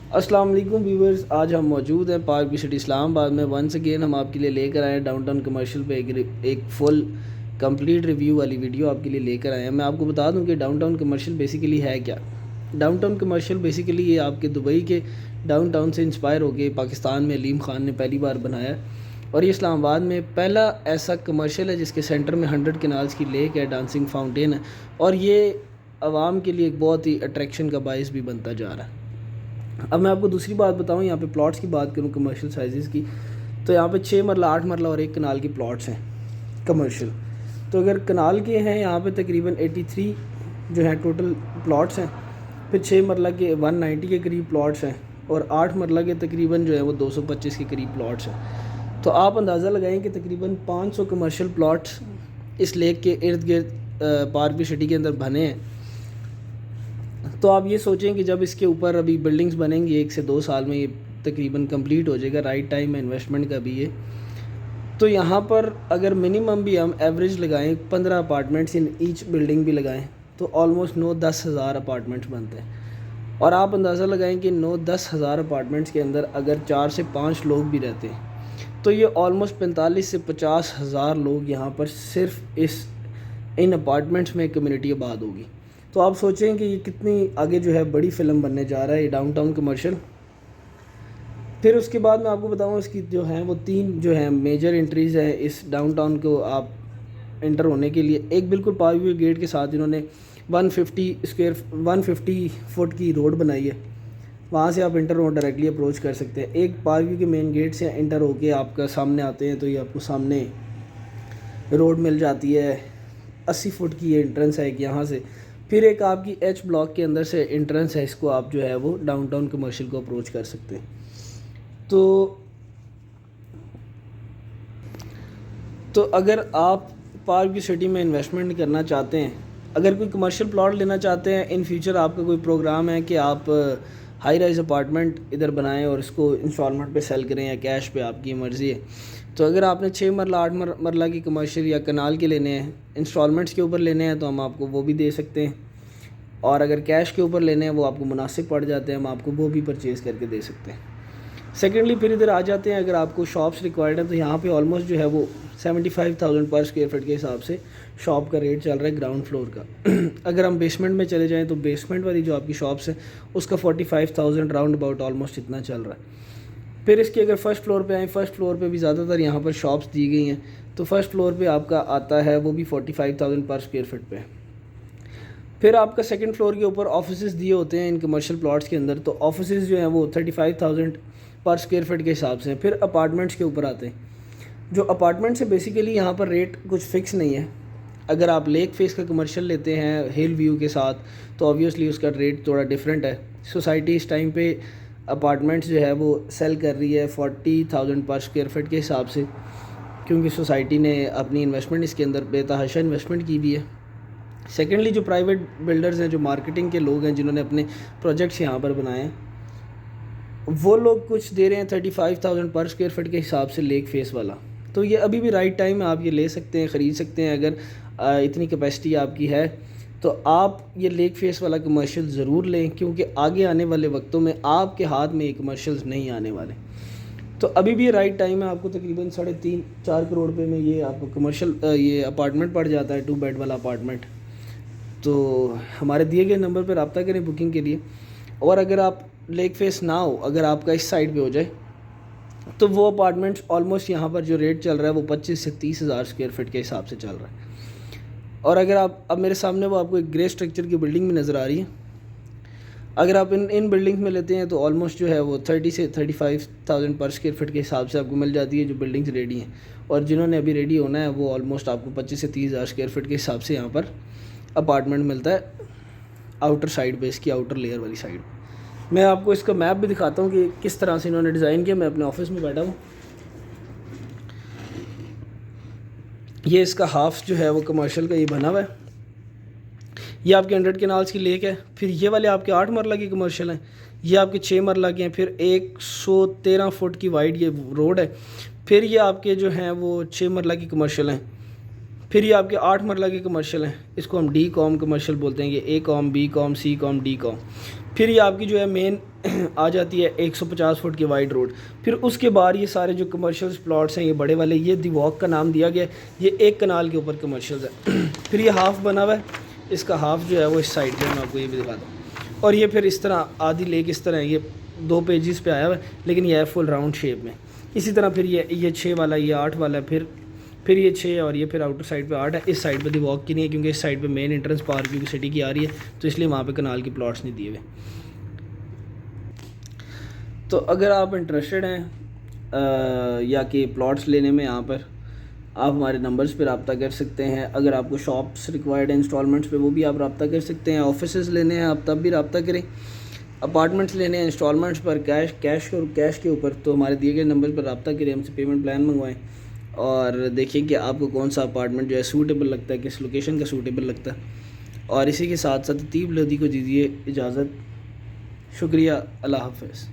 अस्सलाम वालेकुम व्यूवर्स, आज हम मौजूद हैं पार्क सिटी इस्लामाबाद में। वंस अगेन हम आपके लिए लेकर आए हैं डाउनटाउन कमर्शियल पे एक फुल कंप्लीट रिव्यू वाली वीडियो आपके लिए लेकर आए हैं। मैं आपको बता दूं कि डाउनटाउन कमर्शियल बेसिकली है क्या। डाउनटाउन कमर्शियल बेसिकली ये आपके दुबई के डाउनटाउन से इंस्पायर होकर पाकिस्तान में अलीम ख़ान ने पहली बार बनाया और ये इस्लामाबाद में पहला ऐसा कमर्शियल है जिसके सेंटर में 100 कनाल्स की लेक है, डांसिंग फाउंटेन है और ये आवाम के लिए एक बहुत ही अट्रैक्शन का बाइस भी बनता जा रहा है। अब मैं आपको दूसरी बात बताऊं, यहाँ पे प्लॉट्स की बात करूं कमर्शियल साइज़ की, तो यहाँ पे 6 मरला 8 मरला और 1 कनाल के प्लॉट्स हैं कमर्शियल। तो अगर कनाल के हैं यहाँ पे तकरीबन 83 जो है टोटल प्लॉट्स हैं। फिर 6 मरला के 190 के करीब प्लॉट्स हैं और 8 मरला के तकरीबन जो है वो 225 के करीब प्लॉट्स हैं। तो आप अंदाज़ा लगाएं कि तकरीबन 500 कमर्शियल प्लॉट्स इस लेक के इर्द गिर्द पार्क सिटी के अंदर बने हैं। तो आप ये सोचें कि जब इसके ऊपर अभी बिल्डिंग्स बनेंगी 1 से 2 साल में ये तकरीबन कंप्लीट हो जाएगा। राइट टाइम है इन्वेस्टमेंट का भी ये। तो यहाँ पर अगर मिनिमम भी हम एवरेज लगाएं 15 अपार्टमेंट्स इन ईच बिल्डिंग भी लगाएं तो ऑलमोस्ट 9-10 हज़ार अपार्टमेंट्स बनते हैं। और आप अंदाज़ा लगाएं कि 9-10 हज़ार अपार्टमेंट्स के अंदर अगर 4 से 5 लोग भी रहते हैं तो ये ऑलमोस्ट 45 से 50 हज़ार लोग यहाँ पर सिर्फ इन अपार्टमेंट्स में कम्युनिटी आबाद होगी। तो आप सोचें कि ये कितनी आगे जो है बड़ी फ़िल्म बनने जा रहा है ये डाउनटाउन कमर्शियल। फिर उसके बाद मैं आपको बताऊँ इसकी जो है वो 3 जो है मेजर एंट्रीज़ हैं इस डाउनटाउन को आप एंटर होने के लिए। एक बिल्कुल पार्क गेट के साथ इन्होंने 150 फुट की रोड बनाई है, वहाँ से आप इंटर हो डायरेक्टली अप्रोच कर सकते हैं। एक पार्क के मेन गेट से इंटर होके आपका सामने आते हैं तो ये आपको सामने रोड मिल जाती है। 80 फुट की ये एंट्रेंस है एक यहाँ से। फिर एक आपकी एच ब्लॉक के अंदर से एंट्रेंस है, इसको आप जो है वो डाउनटाउन कमर्शियल को अप्रोच कर सकते हैं। तो अगर आप पार्क की सिटी में इन्वेस्टमेंट करना चाहते हैं, अगर कोई कमर्शियल प्लॉट लेना चाहते हैं, इन फ्यूचर आपका कोई प्रोग्राम है कि आप हाई राइज अपार्टमेंट इधर बनाएं और इसको इंस्टॉलमेंट पे सेल करें या कैश पे, आपकी मर्ज़ी है। तो अगर आपने 6 मरला 8 मरला की कमर्शियल या कनाल के लेने हैं, इंस्टॉलमेंट्स के ऊपर लेने हैं तो हम आपको वो भी दे सकते हैं। और अगर कैश के ऊपर लेने हैं वो आपको मुनासिब पड़ जाते हैं, हम आपको वो भी परचेज़ करके दे सकते हैं। सेकेंडली फिर इधर आ जाते हैं, अगर आपको शॉप्स रिक्वायर्ड हैं तो यहाँ पे ऑलमोस्ट जो है वो 75,000 पर स्क्वायर फीट के हिसाब से शॉप का रेट चल रहा है ग्राउंड फ्लोर का। अगर हम बेसमेंट में चले जाएं तो बेसमेंट वाली जो आपकी शॉप्स है उसका 45,000 राउंड अबाउट ऑलमोस्ट इतना चल रहा है। फिर इसके अगर फ़र्स्ट फ्लोर पे आएँ, फ़र्स्ट फ्लोर पे भी ज़्यादातर यहाँ पर शॉप्स दी गई हैं। तो फर्स्ट फ्लोर पे आपका आता है वो भी 45,000 पर स्क्वायर फीट पे। फिर आपका सेकंड फ्लोर के ऊपर ऑफिसेज दिए होते हैं इन कमर्शियल प्लॉट्स के अंदर, तो ऑफिसेज जो हैं वो 35,000 पर स्क्वायर फीट के हिसाब से हैं। फिर अपार्टमेंट्स के ऊपर आते हैं। जो अपार्टमेंट्स है बेसिकली यहाँ पर रेट कुछ फ़िक्स नहीं है। अगर आप लेक फेस का कमर्शियल लेते हैं हिल व्यू के साथ तो ऑब्वियसली उसका रेट थोड़ा डिफरेंट है। सोसाइटी इस टाइम पे अपार्टमेंट्स जो है वो सेल कर रही है 40,000 पर स्क्वायर फीट के हिसाब से, क्योंकि सोसाइटी ने अपनी इन्वेस्टमेंट इसके अंदर बेतहाशा इन्वेस्टमेंट की भी है। सेकेंडली जो प्राइवेट बिल्डर्स हैं, जो मार्केटिंग के लोग हैं, जिन्होंने अपने प्रोजेक्ट्स यहाँ पर बनाए हैं, वो लोग कुछ दे रहे हैं 35,000 पर स्क्वायर फीट के हिसाब से लेक फेस वाला। तो ये अभी भी राइट टाइम है, आप ये ले सकते हैं, ख़रीद सकते हैं। अगर इतनी कैपेसिटी आपकी है तो आप ये लेक फेस वाला कमर्शियल ज़रूर लें, क्योंकि आगे आने वाले वक्तों में आपके हाथ में ये कमर्शियल्स नहीं आने वाले। तो अभी भी राइट टाइम है। आपको तकरीबन 3.5-4 करोड़ रुपये में ये आपको कमर्शियल ये अपार्टमेंट पड़ जाता है, 2 बेड वाला अपार्टमेंट। तो हमारे दिए गए नंबर पर रब्ता करें बुकिंग के लिए। और अगर आप लेक फेस ना हो, अगर आपका इस साइड पे हो जाए तो वो अपार्टमेंट्स ऑलमोस्ट यहाँ पर जो रेट चल रहा है वो 25 से 30 हज़ार स्क्वायर फीट के हिसाब से चल रहा है। और अगर आप अब मेरे सामने वो आपको एक ग्रे स्ट्रक्चर की बिल्डिंग भी नज़र आ रही है, अगर आप इन बिल्डिंग में लेते हैं तो ऑलमोस्ट जो है वो 30 से 35,000 पर स्क्वायर फीट के हिसाब से आपको मिल जाती है जो बिल्डिंग्स रेडी हैं। और जिन्होंने अभी रेडी होना है वो ऑलमोस्ट आपको 25 से 30 हज़ार स्क्वायर फीट के हिसाब से यहाँ पर अपार्टमेंट मिलता है आउटर साइड पे, इसकी आउटर लेयर वाली साइड। मैं आपको इसका मैप भी दिखाता हूँ कि किस तरह से इन्होंने डिज़ाइन किया। मैं अपने ऑफिस में बैठा हूँ, ये इसका हाफ जो है वो कमर्शियल का ये बना हुआ है। ये आपके 100 कनाल्स की लेक है। फिर ये वाले आपके 8 मरला की कमर्शियल हैं, ये आपके 6 मरला के हैं। फिर 113 फुट की वाइड ये रोड है। फिर ये आपके जो हैं वो 6 मरला की कमर्शियल हैं। फिर ये आपके 8 मरला के कमर्शियल हैं, इसको हम डी कॉम कमर्शियल बोलते हैं, ये ए कॉम, बी कॉम, सी कॉम, डी कॉम। फिर ये आपकी जो है मेन आ जाती है 150 फुट की वाइड रोड। फिर उसके बाद ये सारे जो कमर्शियल प्लॉट्स हैं ये बड़े वाले, ये दी वॉक का नाम दिया गया है, ये एक कनाल के ऊपर कमर्शियल है। फिर ये हाफ़ बना हुआ है, इसका हाफ़ जो है वो इस साइड जो मैं आपको ये भी दिखा दूँ। और ये फिर इस तरह आधी लेक इस तरह है, ये 2 पेजेस पे आया हुआ है, लेकिन ये है फुल राउंड शेप में। इसी तरह फिर ये 6 वाला, ये 8 वाला है, फिर ये 6 और ये फिर आउटर साइड पे 8 है। इस साइड पे दी वॉक की नहीं है क्योंकि इस साइड पे मेन एंट्रेंस पार्क की सिटी की आ रही है, तो इसलिए वहाँ पे कनाल के प्लॉट्स नहीं दिए हुए। तो अगर आप इंटरेस्टेड हैं या कि प्लॉट्स लेने में, यहाँ पर आप हमारे नंबर्स पर रब्ता कर सकते हैं। अगर आपको शॉप्स रिक्वायर्ड है इंस्टॉलमेंट्स पे, वो भी आप रब्ता कर सकते हैं। ऑफिसेज़ लेने हैं आप तब भी रब्ता करें। अपार्टमेंट्स लेने हैं इंस्टॉलमेंट्स पर, कैश के ऊपर, तो हमारे दिए गए नंबर पर रब्ता करें, हमसे पेमेंट प्लान मंगवाएं और देखिए कि आपको कौन सा अपार्टमेंट जो है सूटेबल लगता है, किस लोकेशन का सूटेबल लगता है। और इसी के साथ साथ तीब लोधी को दीजिए इजाज़त। शुक्रिया, अल्लाह हाफ़िज़।